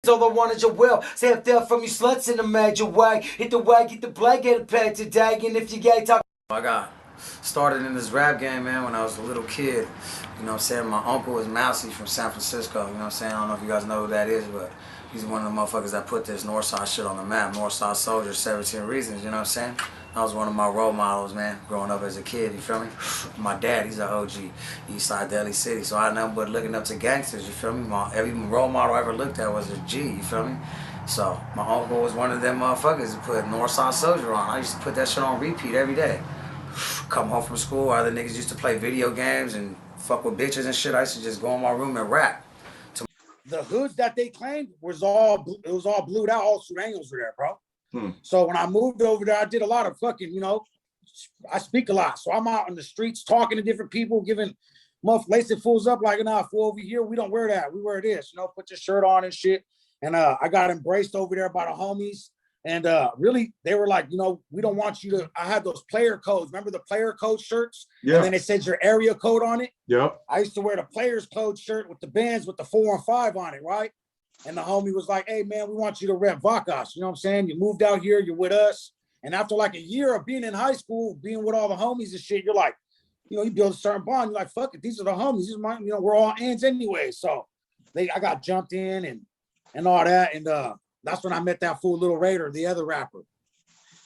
All I want is your will. Say up there from you sluts in a major way. Hit the way, get the play, get it paid today. And if you gay talk. I got started in this rap game, man, when I was a little kid. You know what I'm saying? My uncle was Mousy from San Francisco. You know what I'm saying? I don't know if you guys know who that is, but he's one of the motherfuckers that put this Northside shit on the map. Northside Soldier, 17 Reasons, you know what I'm saying? That was one of my role models, man, growing up as a kid, you feel me? My dad, he's an OG, Eastside Deli City, so I had nothing but looking up to gangsters, you feel me? Every role model I ever looked at was a G, you feel me? So my uncle was one of them motherfuckers who put Northside Soldier on. I used to put that shit on repeat every day. Come home from school, other niggas used to play video games and fuck with bitches and shit. I used to just go in my room and rap. The hoods that they claimed was all blued out. All Sureños were there, bro. So when I moved over there, I did a lot of fucking, you know, I speak a lot. So I'm out on the streets talking to different people, giving lacing fools up like, nah, fool, over here, we don't wear that. We wear this, you know, put your shirt on and shit. And I got embraced over there by the homies. And really, they were like, you know, we don't want you to, I had those player codes. Remember the player code shirts? Yeah. And then it said your area code on it? Yeah. I used to wear the player's code shirt with the bands with the 4 and 5 on it, right? And the homie was like, hey, man, we want you to rep Vacas. You know what I'm saying? You moved out here, you're with us. And after like a year of being in high school, being with all the homies and shit, you're like, you know, you build a certain bond. You're like, fuck it, these are the homies. These are my, you know, we're all ends anyway. So I got jumped in and all that. And that's when I met that fool Little Raider, the other rapper.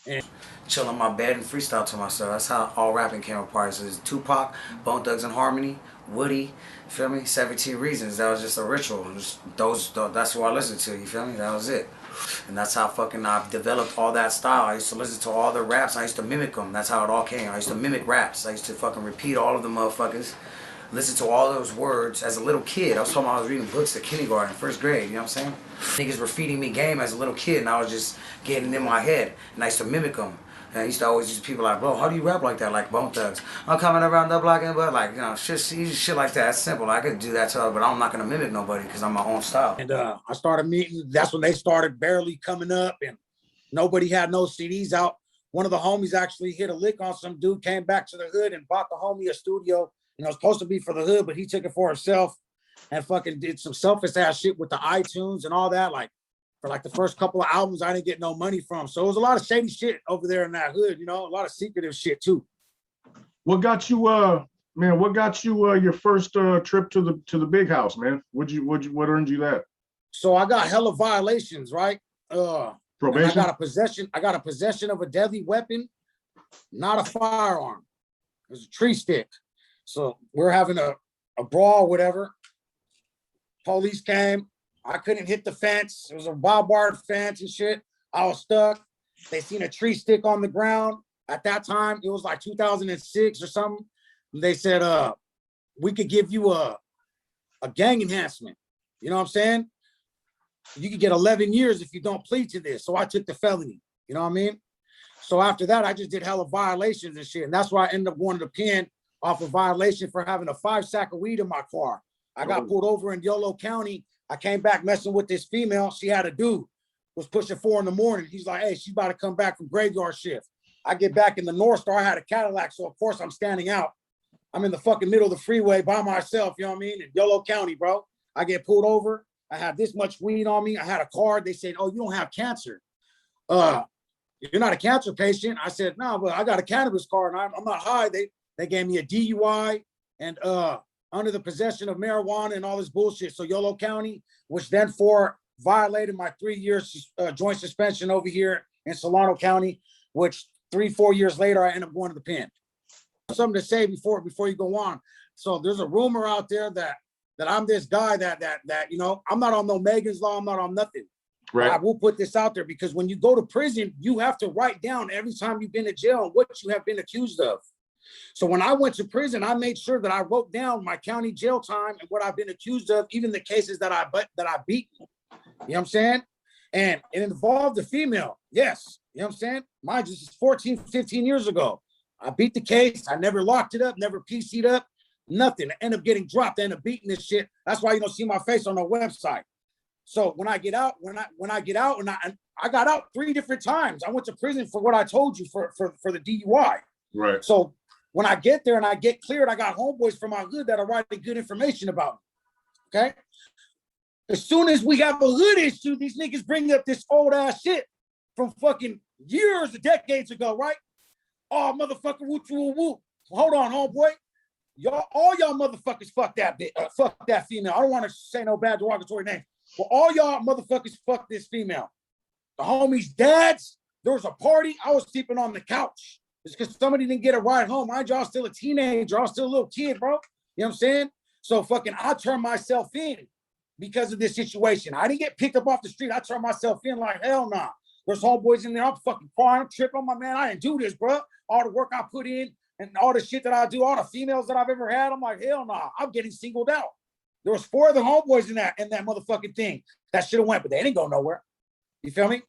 And chill on my bed and freestyle to myself. That's how all rapping came apart. So it's Tupac, Bone Thugs and Harmony, Woody, feel me? 17 Reasons. That was just a ritual. That's what I listened to, you feel me? That was it. And that's how fucking I developed all that style. I used to listen to all the raps. I used to mimic them. That's how it all came. I used to mimic raps. I used to fucking repeat all of the motherfuckers. Listen to all those words as a little kid. I was talking about I was reading books at kindergarten, first grade, you know what I'm saying? Niggas were feeding me game as a little kid and I was just getting in my head. And I used to mimic them. And I used to always use people like, bro, how do you rap like that? Like Bone Thugs. I'm coming around the block and but like, you know, shit like that. It's simple. I could do that to her, but I'm not gonna mimic nobody because I'm my own style. And I started meeting, that's when they started barely coming up and nobody had no CDs out. One of the homies actually hit a lick on some dude, came back to the hood and bought the homie a studio. You know, it's supposed to be for the hood, but he took it for himself and fucking did some selfish ass shit with the iTunes and all that. Like for like the first couple of albums, I didn't get no money from. So it was a lot of shady shit over there in that hood, you know, a lot of secretive shit too. What got you, man? What got you your first trip to the big house, man? What earned you that? So I got hella violations, right? Probation. I got a possession of a deadly weapon, not a firearm. It was a tree stick. So we're having a brawl, whatever. Police came. I couldn't hit the fence. It was a barbed wire fence and shit. I was stuck. They seen a tree stick on the ground. At that time, it was like 2006 or something. They said, we could give you a gang enhancement. You know what I'm saying? You could get 11 years if you don't plead to this. So I took the felony. You know what I mean? So after that, I just did hella violations and shit. And that's why I ended up going to the pen off a violation for having a 5-sack of weed in my car. I got pulled over in Yolo County. I came back messing with this female. She had a dude, was pushing 4 in the morning. He's like, hey, she's about to come back from graveyard shift. I get back in the North Star. I had a Cadillac, so of course I'm standing out. I'm in the fucking middle of the freeway by myself, you know what I mean? In Yolo County, bro. I get pulled over. I have this much weed on me. I had a card. They said, oh, you don't have cancer. You're not a cancer patient. I said, no, but I got a cannabis card and I'm not high. They gave me a DUI and under the possession of marijuana and all this bullshit. So Yolo County, which then violated my 3 years joint suspension over here in Solano County, which 3-4 years later, I end up going to the pen. Something to say before you go on. So there's a rumor out there that I'm this guy that you know, I'm not on no Megan's Law. I'm not on nothing. Right. I will put this out there because when you go to prison, you have to write down every time you've been to jail and what you have been accused of. So when I went to prison, I made sure that I wrote down my county jail time and what I've been accused of, even the cases that I beat. You know what I'm saying? And it involved a female. Yes. You know what I'm saying? Mine just is 14, 15 years ago. I beat the case. I never locked it up, never PC'd up, nothing. I end up getting dropped. I end up beating this shit. That's why you don't see my face on the website. So when I get out, and I got out 3 different times. I went to prison for what I told you for the DUI. Right. So when I get there and I get cleared, I got homeboys from my hood that are writing good information about me. Okay. As soon as we have a hood issue, these niggas bring up this old ass shit from fucking years, decades ago, right? Oh, motherfucker, woo woo woo. Hold on, homeboy. Y'all, all y'all motherfuckers fuck that bitch, fuck that female. I don't want to say no bad derogatory name, but all y'all motherfuckers fuck this female. The homies' dads, there was a party. I was sleeping on the couch. It's because somebody didn't get a ride home. Mind y'all still a teenager. I'm still a little kid, bro. You know what I'm saying? So fucking I turned myself in because of this situation. I didn't get picked up off the street. I turned myself in like, hell nah. There's homeboys in there. I'm fucking crying. I'm tripping on my man. I didn't do this, bro. All the work I put in and all the shit that I do, all the females that I've ever had, I'm like, hell nah. I'm getting singled out. There was 4 other homeboys in that motherfucking thing. That should have went, but they didn't go nowhere. You feel me?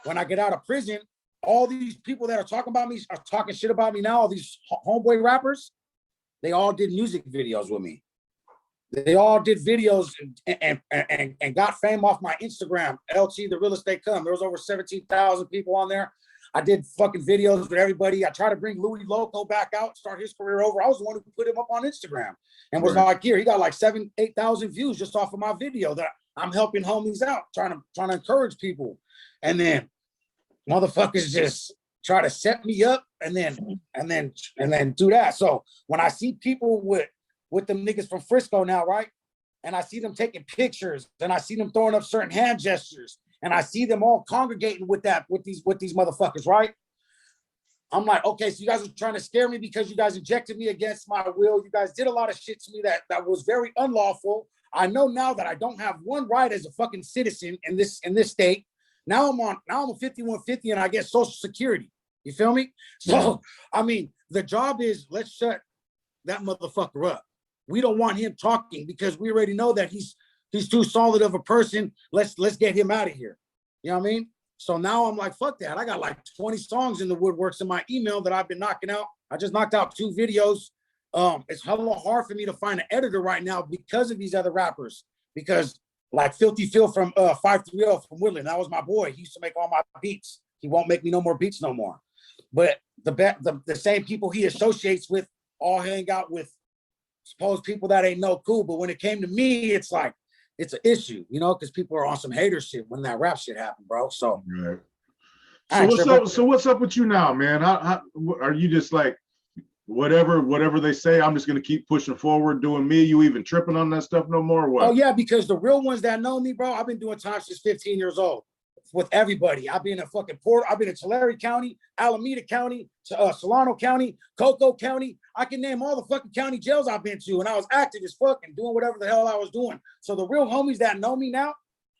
When I get out of prison, all these people that are talking about me are talking shit about me now. All these homeboy rappers, they all did music videos with me. They all did videos and got fame off my Instagram, LT, the real estate come. There was over 17,000 people on there. I did fucking videos with everybody. I tried to bring Louis Loco back out, start his career over. I was the one who put him up on Instagram and was like, here, he got like 7,000, 8,000 views just off of my video that I'm helping homies out, trying to encourage people. And then motherfuckers just try to set me up and then do that. So when I see people with them niggas from Frisco now, right? And I see them taking pictures and I see them throwing up certain hand gestures and I see them all congregating with these motherfuckers, right? I'm like, okay, so you guys are trying to scare me because you guys injected me against my will. You guys did a lot of shit to me that was very unlawful. I know now that I don't have one right as a fucking citizen in this state. Now I'm a 5150 and I get Social Security. You feel me? So, I mean, the job is let's shut that motherfucker up. We don't want him talking because we already know that he's too solid of a person. Let's get him out of here. You know what I mean? So now I'm like, fuck that. I got like 20 songs in the woodworks in my email that I've been knocking out. I just knocked out 2 videos. It's hella hard for me to find an editor right now because of these other rappers. Because like Filthy Phil from 530 from Woodland, that was my boy. He used to make all my beats. He won't make me no more beats no more. But the same people he associates with all hang out with supposed people that ain't no cool. But when it came to me, it's like, it's an issue, you know, because people are on some hater shit when that rap shit happened, bro. So, so what's up with you now, man? How are you just like, whatever they say, I'm just gonna keep pushing forward, doing me? You even tripping on that stuff no more? Or what? Oh yeah, because the real ones that know me, bro, I've been doing time since 15 years old with everybody. I've been in fucking Port, I've been in Tulare County, Alameda County, Solano County, Cocoa County. I can name all the fucking county jails I've been to, and I was active as fuck and doing whatever the hell I was doing. So the real homies that know me now,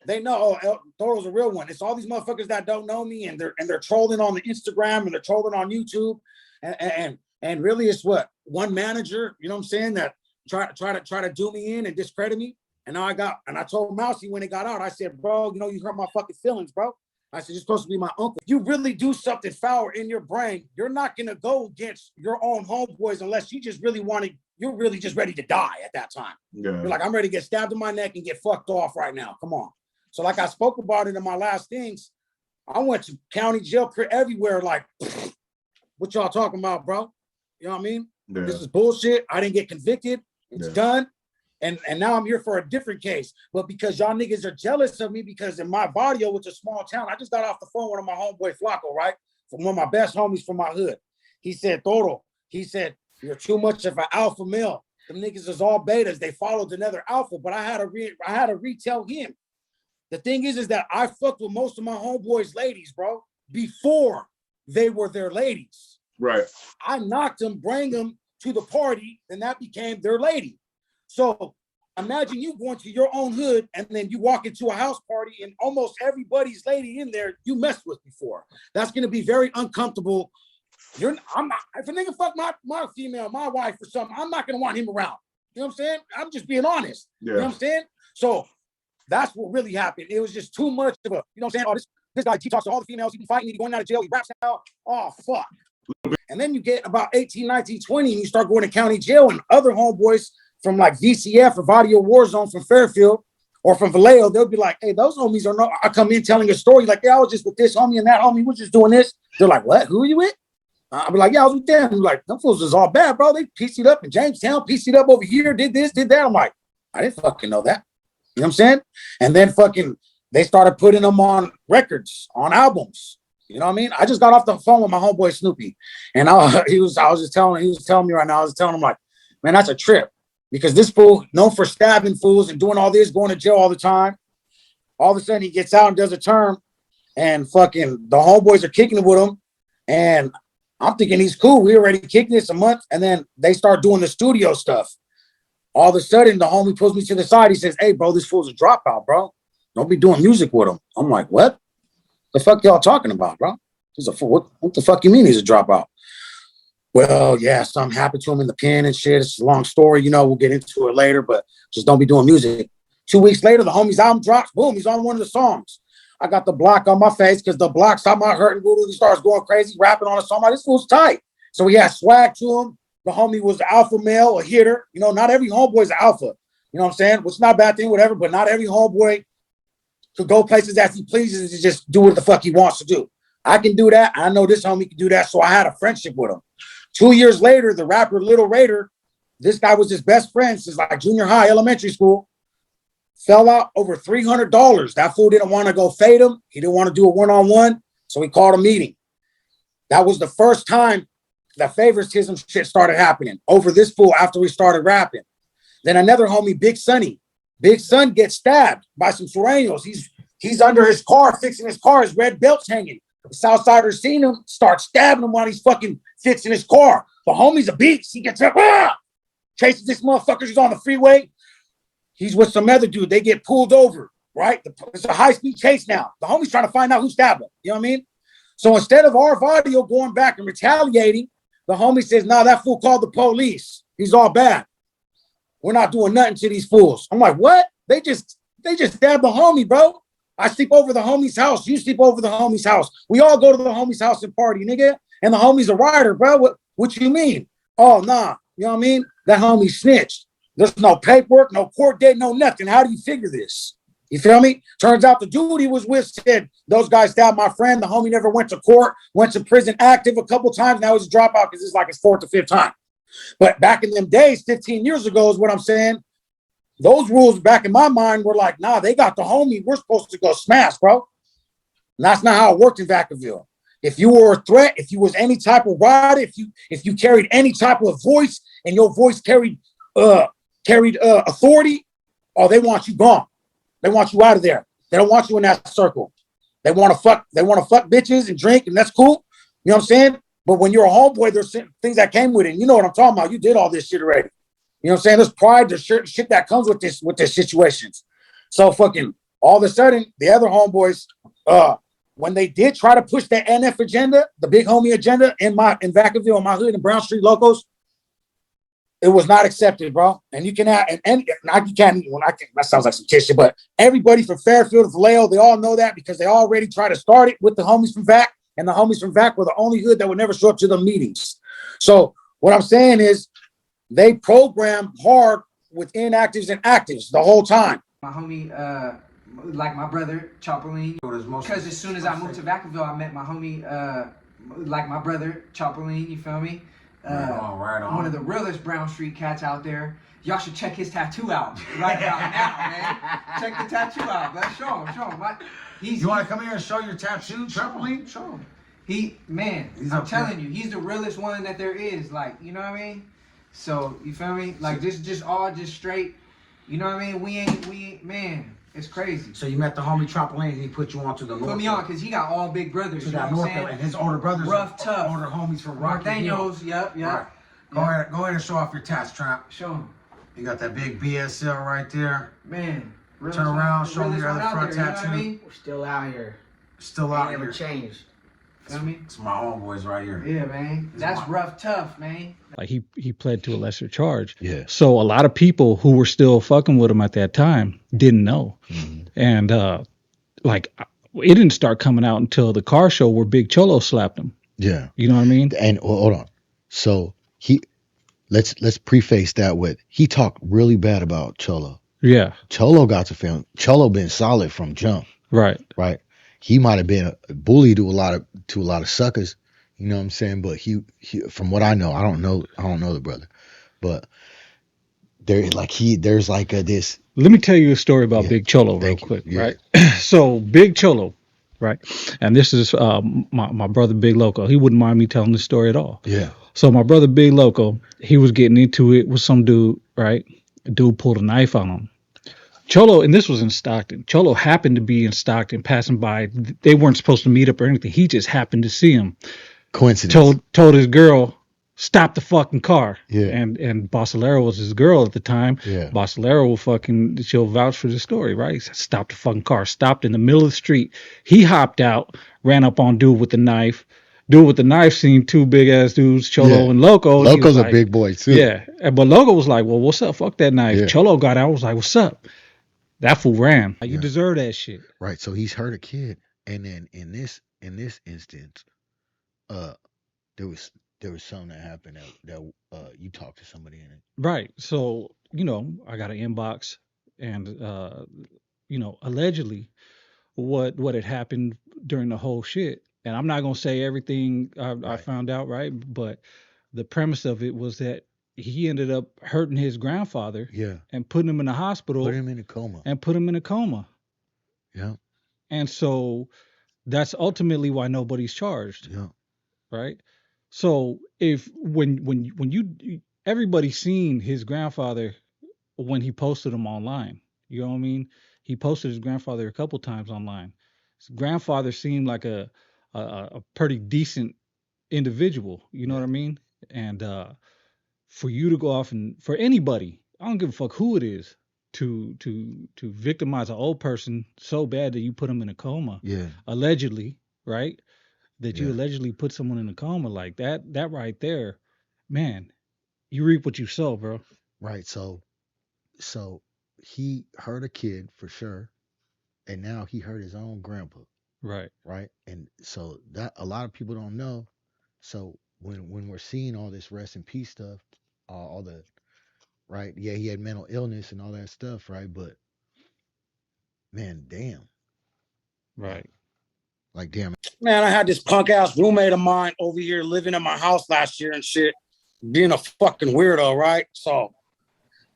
they know, oh, Toro's a real one. It's all these motherfuckers that don't know me and they're trolling on the Instagram and they're trolling on YouTube, and really it's what, one manager, you know what I'm saying, that try to do me in and discredit me. And now I told Mousy when it got out, I said, bro, you know, you hurt my fucking feelings, bro. I said, you're supposed to be my uncle. You really do something foul in your brain, you're not gonna go against your own homeboys unless you just really you're really just ready to die at that time. Yeah. You're like, I'm ready to get stabbed in my neck and get fucked off right now. Come on. So like I spoke about it in my last things, I went to county jail everywhere, like, what y'all talking about, bro? You know what I mean? Yeah. This is bullshit. I didn't get convicted. It's done. And now I'm here for a different case. But because y'all niggas are jealous of me because in my barrio, which is a small town, I just got off the phone with my homeboy Flacco, right? From one of my best homies from my hood. He said, Toro, he said, you're too much of an alpha male. Them niggas is all betas. They followed another alpha, but I had to retell him. The thing is that I fucked with most of my homeboys' ladies, bro, before they were their ladies. Right. I knocked them, bring them to the party, and that became their lady. So imagine you going to your own hood and then you walk into a house party and almost everybody's lady in there you messed with before. That's going to be very uncomfortable. I'm not, if a nigga fuck my female, my wife or something, I'm not going to want him around. You know what I'm saying? I'm just being honest. Yeah. You know what I'm saying? So that's what really happened. It was just too much of a, you know what I'm saying? Oh, this guy, he talks to all the females, he be fighting, he be going out of jail, he raps now. Oh, fuck. And then you get about 18, 19, 20, and you start going to county jail and other homeboys from like VCF or Vadio Warzone from Fairfield or from Vallejo, they'll be like, hey, those homies are no, I come in telling a story like, yeah, I was just with this homie and that homie was just doing this. They're like, what? Who are you with? I'll be like, yeah, I was with them. I'm like, them fools is all bad, bro. They pieced it up in Jamestown, pieced it up over here, did this, did that. I'm like, I didn't fucking know that. You know what I'm saying? And then fucking they started putting them on records, on albums. You know what I mean? I just got off the phone with my homeboy Snoopy, and he was telling me right now, I was telling him like, man, that's a trip, because this fool known for stabbing fools and doing all this, going to jail all the time. All of a sudden he gets out and does a term, and fucking the homeboys are kicking it with him, and I'm thinking he's cool. We already kicked this a month, and then they start doing the studio stuff. All of a sudden, the homie pulls me to the side. He says, "Hey, bro, this fool's a dropout, bro. Don't be doing music with him." I'm like, "What? The fuck y'all talking about, bro? He's a fool. What the fuck you mean he's a dropout?" Well, yeah, something happened to him in the pen and shit. It's a long story, you know, we'll get into it later, but just don't be doing music. 2 weeks later, the homie's album drops. Boom, he's on one of the songs. I got the block on my face because the block stopped my hurting. Voodoo. He starts going crazy, rapping on a song. Like, this fool's tight. So he had swag to him. The homie was the alpha male, a hitter. You know, not every homeboy's an alpha. You know what I'm saying? Which is not a bad thing, whatever, but not every homeboy could go places as he pleases and just do what the fuck he wants to do. I can do that. I know this homie can do that. So I had a friendship with him. 2 years later, the rapper Little Raider, this guy was his best friend since like junior high, elementary school, fell out over $300. That fool didn't want to go fade him. He didn't want to do a one-on-one. So he called a meeting. That was the first time that favoritism shit started happening over this fool after we started rapping. Then another homie, Big Sonny. Big Son gets stabbed by some Sureños. He's under his car, fixing his car. His red belt's hanging. The Southsiders seen him, start stabbing him while he's fucking fixing his car. The homie's a beast. He gets up, chases this motherfucker. He's on the freeway. He's with some other dude. They get pulled over, right? It's a high-speed chase now. The homie's trying to find out who stabbed him. You know what I mean? So instead of our audio going back and retaliating, the homie says, "Nah, that fool called the police. He's all bad. We're not doing nothing to these fools." I'm like, what? They just stabbed the homie, bro. I sleep over the homie's house. You sleep over the homie's house. We all go to the homie's house and party, nigga. And the homie's a rider, bro. What you mean? Oh, nah. You know what I mean? That homie snitched. There's no paperwork, no court date, no nothing. How do you figure this? You feel me? Turns out the dude he was with said, "Those guys stabbed my friend." The homie never went to court, went to prison active a couple times. Now he's a dropout because it's like his 4th or 5th time. But back in them days, 15 years ago is what I'm saying. Those rules back in my mind were like, nah, they got the homie. We're supposed to go smash, bro. And that's not how it worked in Vacaville. If you were a threat, if you was any type of rider, if you carried any type of voice and your voice carried authority, oh, they want you gone. They want you out of there. They don't want you in that circle. They want to fuck bitches and drink, and that's cool. You know what I'm saying? But when you're a homeboy, there's things that came with it. And you know what I'm talking about. You did all this shit already. You know what I'm saying? There's pride, there's shit that comes with this situations. So fucking all of a sudden, the other homeboys, when they did try to push the NF agenda, the big homie agenda in Vacaville, in my hood, in Brown Street locals, it was not accepted, bro. And you can have, that sounds like some kid shit, but everybody from Fairfield, Vallejo, they all know that because they already tried to start it with the homies from Vac, and the homies from Vac were the only hood that would never show up to the meetings. So what I'm saying is, they program hard with inactives and actives the whole time. My homie, like my brother, Chopperline, because as soon as I moved to Vacaville, I met my homie, like my brother, Chopperline, you feel me? Right on. One of the realest Brown Street cats out there. Y'all should check his tattoo out right now, man. Check the tattoo out. Let's show him. You want to come here and show your tattoo, Chopperline? Show him. I'm telling you, he's the realest one that there is. Like, you know what I mean? So, you feel me? Like, this just straight, you know what I mean? We ain't, man, it's crazy. So you met the homie Trampoline and he put you on to the north. Put me on, because he got all big brothers, to you know that what I'm north, saying? and his older brothers, rough, tough. Older homies from Rocky Hill. Yep. Right. Go ahead and show off your tats, Tramp. Show him. You got that big BSL right there. Man. Turn around, show me your other front there, tattoo. You know what I mean? We're still out here. Still out here. Never changed. Feel me? It's my homeboys right here. Yeah, man. That's rough, tough, man. Like he pled to a lesser charge. Yeah. So a lot of people who were still fucking with him at that time didn't know. Mm-hmm. And like it didn't start coming out until the car show where Big Cholo slapped him. Yeah. You know what I mean? And hold on. So let's preface that with he talked really bad about Cholo. Yeah. Cholo got to film. Cholo been solid from jump. Right. Right. He might have been a bully to a lot of suckers, you know what I'm saying? But he from what I know, I don't know the brother, but there's like a this. Let me tell you a story about Yeah, Big Cholo real thank you. quick, Yeah. right? So Big Cholo, right? And this is my brother Big Loco. He wouldn't mind me telling this story at all. Yeah. So my brother Big Loco, he was getting into it with some dude, right? A dude pulled a knife on him. Cholo, and this was in Stockton. Cholo happened to be in Stockton, passing by. They weren't supposed to meet up or anything. He just happened to see him. Coincidence. Told his girl, stop the fucking car. Yeah. And Bossolero was his girl at the time. Yeah. Bossolero will she'll vouch for the story, right? He said, stop the fucking car. Stopped in the middle of the street. He hopped out, ran up on dude with the knife. Dude with the knife seen two big ass dudes, Cholo Yeah. and Loco. And he was Loco's a like, big boy too. yeah. But Loco was like, well, what's up? Fuck that knife. Yeah. Cholo got out, was like, what's up? That fool ran. You Yeah. deserve that shit. Right. So he's hurt a kid, and then in this instance, there was something that happened that you talked to somebody in it. Right. So, I got an inbox and allegedly what had happened during the whole shit. And I'm not gonna say everything I Right. found out, right? But the premise of it was that he ended up hurting his grandfather Yeah. and putting him in the hospital Put him in a coma. and put him in a coma. Yeah. And so that's ultimately why nobody's charged. Yeah. Right? So if when you everybody's seen his grandfather when he posted him online, you know what I mean? He posted his grandfather a couple times online. His grandfather seemed like a pretty decent individual, you know Yeah. what I mean? And for you to go off and for anybody, I don't give a fuck who it is, to victimize an old person so bad that you put him in a coma, Yeah. allegedly, right? That you Yeah. allegedly put someone in a coma like that right there, man, you reap what you sow, bro. Right. So he hurt a kid for sure, and now he hurt his own grandpa. Right. Right. And so that a lot of people don't know. So when we're seeing all this rest in peace stuff, all the right, yeah, he had mental illness and all that stuff, right? But man, damn, Right. like damn, Man, I had this punk ass roommate of mine over here living in my house last year and shit, being a fucking weirdo, right? So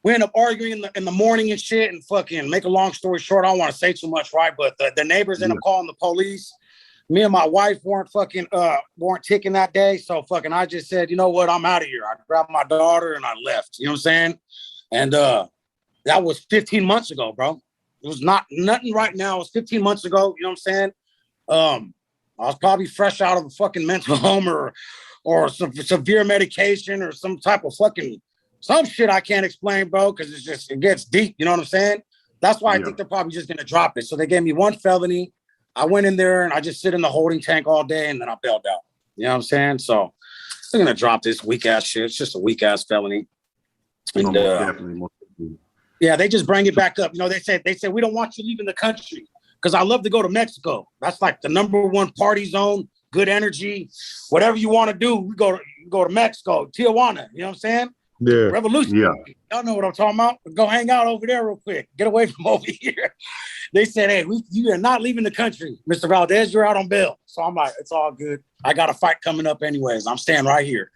we end up arguing in the morning and shit, and fucking make a long story short, I don't want to say too much, right? But the neighbors end up calling the police. Me and my wife weren't ticking that day. So fucking I just said, you know what, I'm out of here. I grabbed my daughter and I left. You know what I'm saying? And that was 15 months ago, bro. It was nothing right now. It was 15 months ago. You know what I'm saying? I was probably fresh out of a fucking mental home or some severe medication or some type of fucking some shit I can't explain, bro, because it gets deep. You know what I'm saying? That's why I think they're probably just gonna drop it. So they gave me one felony. I went in there and I just sit in the holding tank all day and then I bailed out. You know what I'm saying? So they're gonna drop this weak ass shit. It's just a weak ass felony. And Definitely. yeah, they just bring it back up. You know, they said we don't want you leaving the country because I love to go to Mexico. That's like the #1 party zone, good energy, whatever you want to do. We go to Mexico, Tijuana. You know what I'm saying? Yeah. Revolution. Yeah. Y'all know what I'm talking about. Go hang out over there real quick. Get away from over here. They said, hey, you are not leaving the country. Mr. Valdez, you're out on bail. So I'm like, it's all good. I got a fight coming up anyways. I'm staying right here.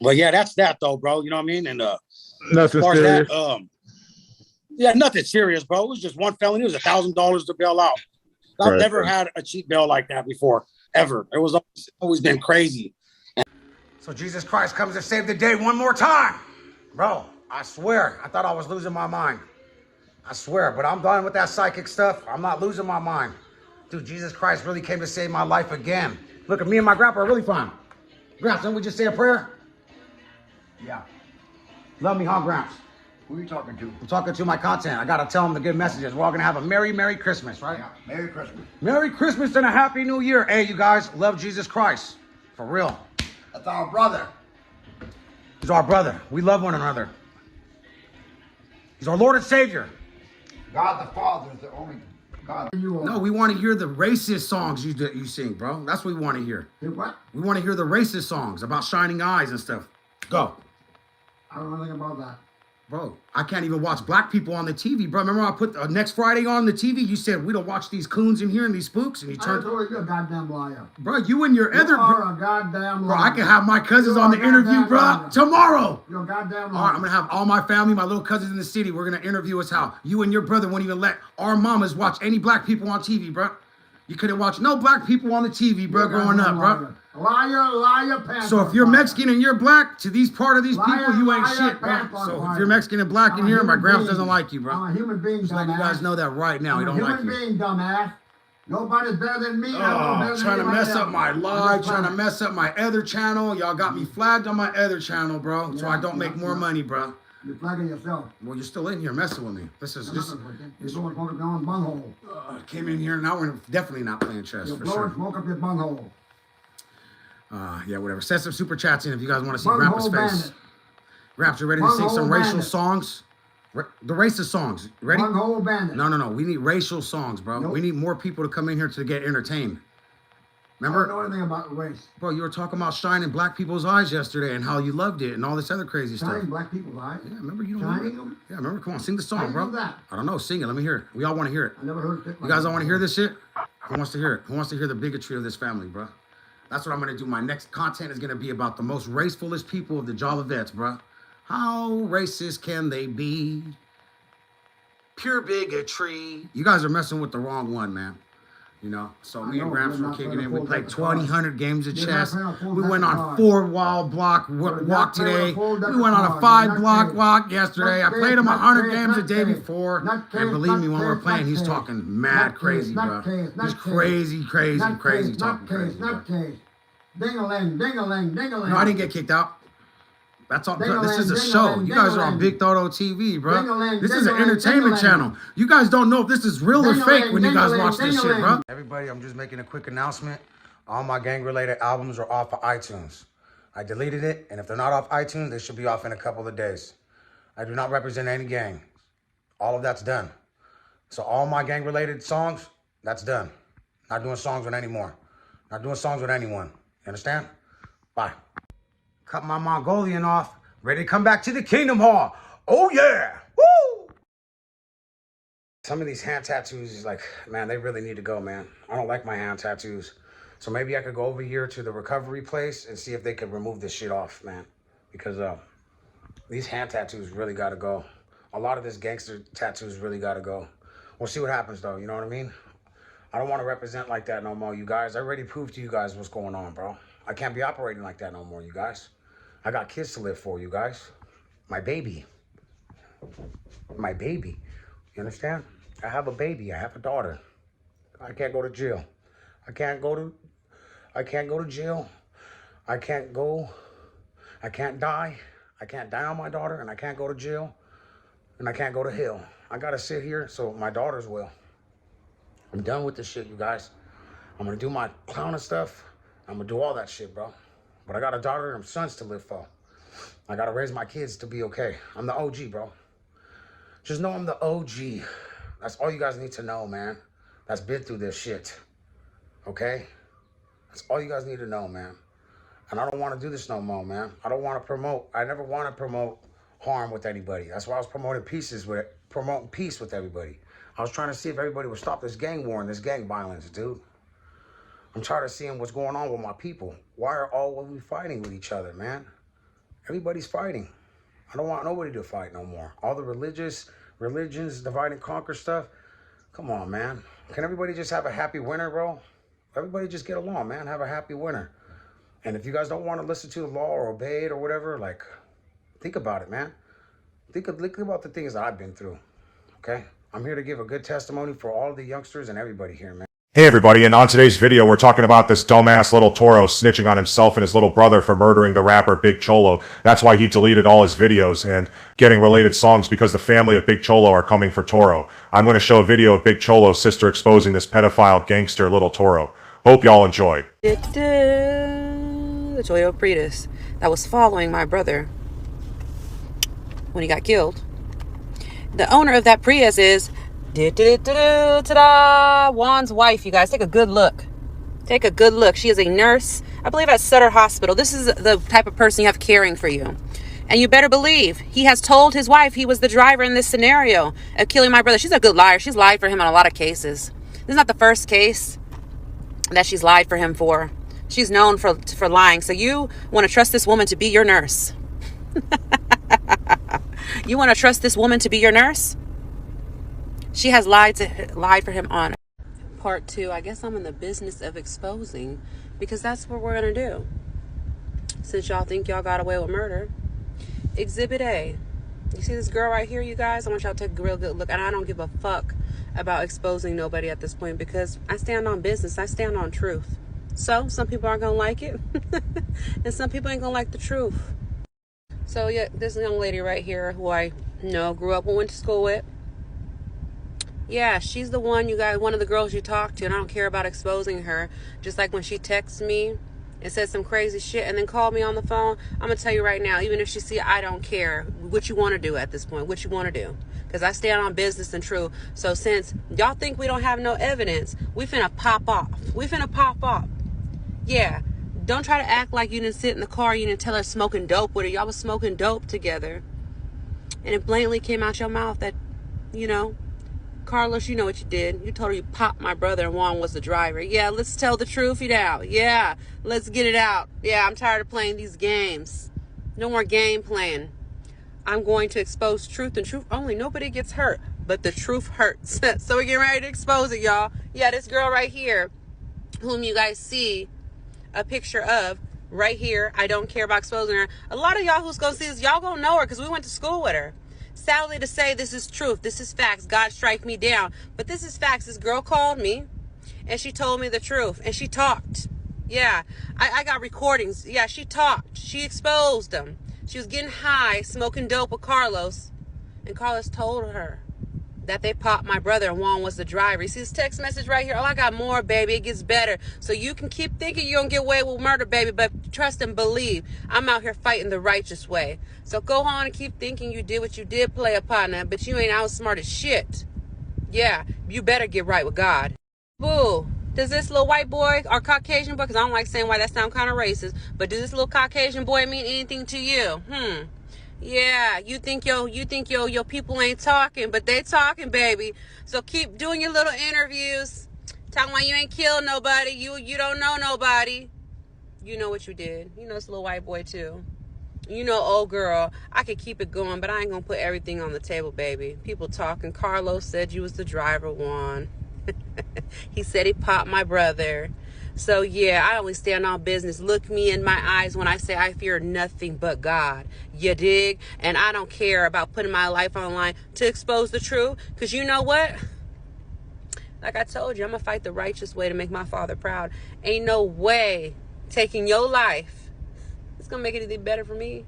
But yeah, that's that though, bro. You know what I mean? And Nothing as far serious. as that, yeah, nothing serious, bro. It was just one felony. It was $1,000 to bail out. I've never had a cheap bail like that before, ever. It was always been crazy. So Jesus Christ comes to save the day one more time. Bro, I swear, I thought I was losing my mind. I swear, but I'm done with that psychic stuff. I'm not losing my mind. Dude, Jesus Christ really came to save my life again. Look, at me and my grandpa are really fine. Gramps, didn't we just say a prayer? Yeah. Love me, huh, Gramps? Who are you talking to? I'm talking to my content. I gotta tell them the good messages. We're all gonna have a Merry Christmas, right? Yeah. Merry Christmas. Merry Christmas and a Happy New Year. Hey, you guys, love Jesus Christ. For real. That's our brother. He's our brother. We love one another. He's our Lord and Savior. God the Father is the only God. No, we want to hear the racist songs you sing, bro. That's what we want to hear. Hey, what? We want to hear the racist songs about shining eyes and stuff. Go. I don't know anything about that. Bro, I can't even watch black people on the TV, bro. Remember I put next Friday on the TV? You said we don't watch these coons in here and these spooks, and you turned. You're a goddamn liar. Bro, you and your other. You are a goddamn liar. Bro, I can have my cousins on the interview, bro, liar. tomorrow. You're a goddamn liar. All right, I'm gonna have all my family, my little cousins in the city. We're gonna interview us how you and your brother won't even let our mamas watch any black people on TV, bro. You couldn't watch no black people on the TV, bro, growing up, bro. Liar, pants. So if you're Mexican and you're black, to these part of these Liar, people, you ain't liar, shit, bro. pants on So fire. if you're Mexican and black in I'm a here, my human gramps being. doesn't like you, bro. I'm a human being, Just letting you dumbass. guys know that right now. He I'm don't a like human you. being, dumbass. Nobody's better than me. I'm no Oh, better than trying to anybody mess else. up my I'm live, just trying to trying. mess up my other channel. Y'all got me flagged on my other channel, bro. So I don't make more money, bro. You're flagging yourself. Well, you're still in here messing with me. This is just You're blowing smoke up your own bunghole. came in here. Now we're definitely not playing chess You're for blowing sure. smoke up your bunghole. Yeah, whatever. Set some super chats in if you guys want to see Bunghole Grandpa's face. bandit. Gramps, you ready to sing Bunghole some racial bandit. songs? The racist songs. Ready? Bunghole bandit. No. We need racial songs, bro. Nope. We need more people to come in here to get entertained. I don't know Remember? anything about race. Bro, you were talking about shining black people's eyes yesterday and how you loved it and all this other crazy stuff. Shining black people's eyes. Yeah, remember you don't Shining know it? them? Yeah, remember? Come on, sing the How song, you bro. do that? I don't know. Sing it. Let me hear it. We all want to hear it. I never heard it. You guys all want to hear this shit? Who wants to hear it? Who wants to hear the bigotry of this family, bro? That's what I'm going to do. My next content is going to be about the most racefulest people of the JOJO, bro. How racist can they be? Pure bigotry. You guys are messing with the wrong one, man. You know, so me and Gramps were kicking in. We played 2,000 games of chess. We went on 4 wild block walk today. We went on a 5 block walk yesterday. I played him 100 games the day before. And believe me, when we're playing, he's talking mad crazy, bro. He's crazy talking crazy, bro. Ding-a-ling, ding-a-ling, ding-a-ling. No, I didn't get kicked out. That's all. This is a show. You guys are on Big Toro TV, bro. This is an entertainment channel. You guys don't know if this is real or fake when you guys watch this shit, bro. Everybody, I'm just making a quick announcement. All my gang-related albums are off of iTunes. I deleted it, and if they're not off iTunes, they should be off in a couple of days. I do not represent any gang. All of that's done. So all my gang-related songs, that's done. Not doing songs with anymore. Not doing songs with anyone. You understand? Bye. Cut my Mongolian off. Ready to come back to the Kingdom Hall. Oh, yeah. Woo! Some of these hand tattoos is like, man, they really need to go, man. I don't like my hand tattoos. So maybe I could go over here to the recovery place and see if they could remove this shit off, man. Because these hand tattoos really got to go. A lot of this gangster tattoos really got to go. We'll see what happens, though. You know what I mean? I don't want to represent like that no more, you guys. I already proved to you guys what's going on, bro. I can't be operating like that no more, you guys. I got kids to live for, you guys. My baby. My baby. You understand? I have a baby. I have a daughter. I can't go to jail. I can't go to jail. I can't die. I can't die on my daughter, and I can't go to jail, and I can't go to hell. I gotta sit here so my daughters will. I'm done with this shit, you guys. I'm gonna do my clowning stuff. I'm gonna do all that shit, bro. But I got a daughter and sons to live for. I gotta raise my kids to be okay. I'm the OG, bro. Just know I'm the OG. That's all you guys need to know, man. That's been through this shit. Okay? That's all you guys need to know, man. And I don't want to do this no more, man. I never want to promote harm with anybody. That's why I was promoting peace with everybody. I was trying to see if everybody would stop this gang war and this gang violence, dude. I'm tired of seeing what's going on with my people. Why are all of we fighting with each other, man? Everybody's fighting. I don't want nobody to fight no more. All the religions, divide and conquer stuff. Come on, man. Can everybody just have a happy winter, bro? Everybody just get along, man. Have a happy winter. And if you guys don't want to listen to the law or obey it or whatever, like, think about it, man. Think about the things that I've been through, okay? I'm here to give a good testimony for all the youngsters and everybody here, man. Hey everybody, and on today's video we're talking about this dumbass little Toro snitching on himself and his little brother for murdering the rapper Big Cholo. That's why he deleted all his videos and getting related songs, because the family of Big Cholo are coming for Toro. I'm going to show a video of Big Cholo's sister exposing this pedophile gangster little Toro. Hope y'all enjoy. The Toyota Prius that was following my brother when he got killed. The owner of that Prius is ta-da, Juan's wife. You guys, take a good look. Take a good look. She is a nurse, I believe, at Sutter Hospital. This is the type of person you have caring for you. And you better believe he has told his wife he was the driver in this scenario of killing my brother. She's a good liar. She's lied for him on a lot of cases. This is not the first case that she's lied for him for. She's known for lying. So you want to trust this woman to be your nurse? You want to trust this woman to be your nurse? She has lied for him on part 2. I guess I'm in the business of exposing, because that's what we're going to do. Since y'all think y'all got away with murder. Exhibit A. You see this girl right here, you guys? I want y'all to take a real good look. And I don't give a fuck about exposing nobody at this point, because I stand on business. I stand on truth. So some people aren't going to like it. And some people ain't going to like the truth. So yeah, this young lady right here who I know, grew up and went to school with. Yeah, she's the one, you guys, one of the girls you talk to, and I don't care about exposing her. Just like when she texts me and says some crazy shit and then called me on the phone, I'm going to tell you right now, even if she see, I don't care what you want to do at this point, what you want to do. Because I stand on business and truth. So since y'all think we don't have no evidence, we finna pop off. We finna pop off. Yeah. Don't try to act like you didn't sit in the car, you didn't tell her smoking dope with her. Y'all was smoking dope together. And it blatantly came out your mouth that, you know, Carlos, you know what you did. You told her you popped my brother and Juan was the driver. Yeah, let's tell the truth now. Yeah, let's get it out. Yeah, I'm tired of playing these games. No more game playing. I'm going to expose truth and truth only. Nobody gets hurt, but the truth hurts. So we're getting ready to expose it, y'all. Yeah, this girl right here, whom you guys see a picture of right here. I don't care about exposing her. A lot of y'all who's gonna see this, y'all gonna know her because we went to school with her. Sadly to say, this is truth. This is facts. God strike me down. But this is facts. This girl called me and she told me the truth and she talked. Yeah, I got recordings. Yeah, she talked. She exposed them. She was getting high, smoking dope with Carlos, and Carlos told her that they popped my brother and Juan was the driver. You see this text message right here? Oh, I got more, baby. It gets better. So you can keep thinking you don't get away with murder, baby, but trust and believe. I'm out here fighting the righteous way. So go on and keep thinking you did what you did, play a partner, but you ain't outsmart as shit. Yeah, you better get right with God. Boo. Does this little white boy or Caucasian boy, because I don't like saying white, that sounds kind of racist, but does this little Caucasian boy mean anything to you? Yeah, you think your people ain't talking, but they talking, baby. So keep doing your little interviews. Talking about you ain't killed nobody. You don't know nobody. You know what you did. You know this little white boy too. You know, old girl, I could keep it going, but I ain't gonna put everything on the table, baby. People talking. Carlos said you was the driver, Juan. He said he popped my brother. So yeah, I only stand on business. Look me in my eyes when I say I fear nothing but God. You dig? And I don't care about putting my life online to expose the truth. Because you know what? Like I told you, I'm going to fight the righteous way to make my Father proud. Ain't no way taking your life, it's going to make anything better for me.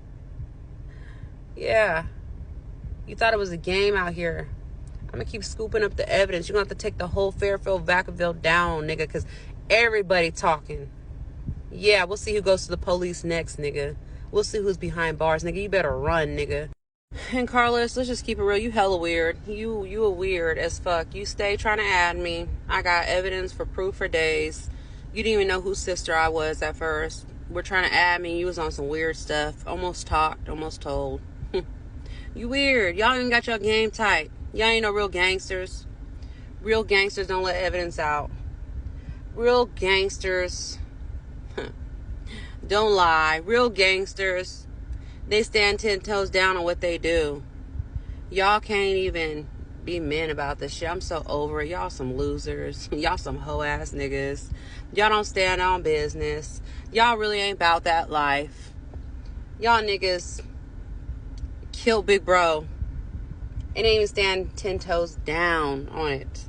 Yeah. You thought it was a game out here. I'm going to keep scooping up the evidence. You're going to have to take the whole Fairfield, Vacaville down, nigga, because everybody talking. Yeah, we'll see who goes to the police next, nigga. We'll see who's behind bars, nigga. You better run, nigga. And Carlos, let's just keep it real. You hella weird. You a weird as fuck. You stay trying to add me. I got evidence for proof for days. You didn't even know whose sister I was at first. We're trying to add me. You was on some weird stuff. Almost talked, almost told. You weird. Y'all ain't got your game tight. Y'all ain't no real gangsters. Real gangsters don't let evidence out. Real gangsters don't lie. Real gangsters, they stand 10 toes down on what they do. Y'all can't even be men about this shit. I'm so over it. Y'all some losers. Y'all some hoe ass niggas. Y'all don't stand on business. Y'all really ain't about that life. Y'all niggas kill big bro and ain't even stand 10 toes down on it.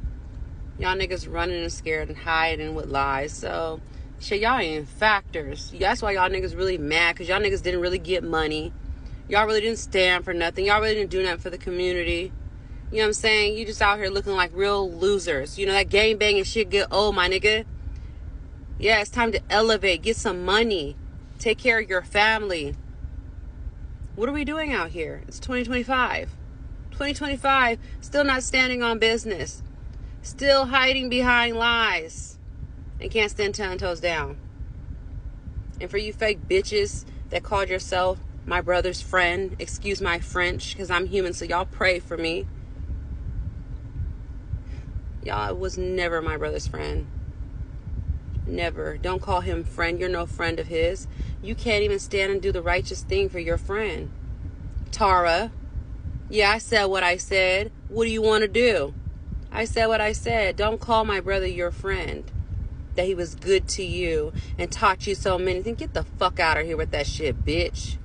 Y'all niggas running and scared and hiding with lies. So, shit, y'all ain't factors. That's why y'all niggas really mad, because y'all niggas didn't really get money. Y'all really didn't stand for nothing. Y'all really didn't do nothing for the community. You know what I'm saying? You just out here looking like real losers. You know, that gang banging shit get old, my nigga. Yeah, it's time to elevate. Get some money. Take care of your family. What are we doing out here? It's 2025. 2025, still not standing on business. Still hiding behind lies and can't stand 10 toes down. And for you fake bitches that called yourself my brother's friend. Excuse my French, because I'm human, so y'all pray for me. Y'all was never my brother's friend. Never. Don't call him friend. You're no friend of his. You can't even stand and do the righteous thing for your friend. Tara. Yeah, I said what I said. What do you want to do? I said what I said. Don't call my brother your friend. That he was good to you and taught you so many things. Get the fuck out of here with that shit, bitch.